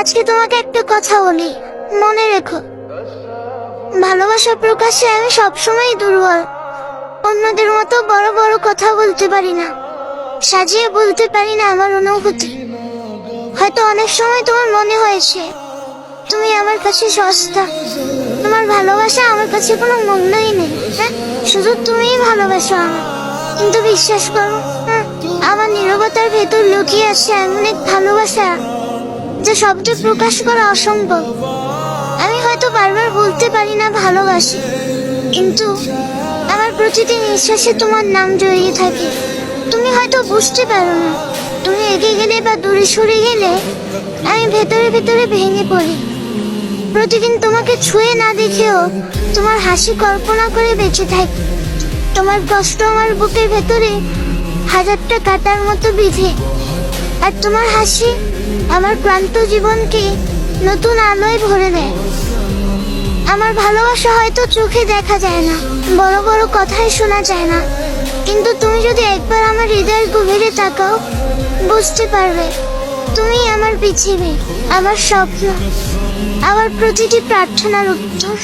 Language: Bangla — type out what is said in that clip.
আজকে তোমাকে একটা কথা বলি, মনে রেখো, ভালোবাসা প্রকাশে আমি সবসময় দুর্বল। অন্যদের মতো বড় বড় কথা বলতে পারি না, সাজিয়ে বলতে পারি না আমার অনুভূতি। হয়তো অনেক সময় তোমার মনে হয়েছে তুমি আমার কাছে সস্তা, তোমার ভালোবাসা আমার কাছে কোনো মূল্যই নেই। হ্যাঁ, শুধু তুমিই ভালোবাসো আমার। কিন্তু বিশ্বাস করো, আমার নীরবতার ভেতর লুকিয়ে আছে এমন এক ভালোবাসা যা শব্দে প্রকাশ করা অসম্ভব। আমি হয়তো বারবার বলতে পারি না ভালোবাসি, কিন্তু আমার প্রতিটি নিঃশ্বাসে তোমার নাম জড়িয়ে থাকে। তুমি হয়তো বুঝতে পারো না, তুমি এগিয়ে গেলে বা দূরে সরে গেলে আমি ভেতরে ভেতরে ভেঙে পড়ি। প্রতিদিন তোমাকে ছুঁয়ে না দেখেও তোমার হাসি কল্পনা করে বেঁচে থাকি। তোমার কষ্ট আমার বুকের ভেতরে হাজারটা কাটার মতো বিঁধে, আর তোমার হাসি আমার ক্লান্ত জীবনকে নতুন আলোয় ভরে দেয়। আমার ভালোবাসা হয়তো চোখে দেখা যায় না, বড় বড় কথাই শোনা যায় না, কিন্তু তুমি যদি একবার আমার হৃদয়ের গভীরে তাকাও, বুঝতে পারবে তুমি আমার পৃথিবী, আমার স্বপ্ন, আমার প্রতিটি প্রার্থনার উত্তর।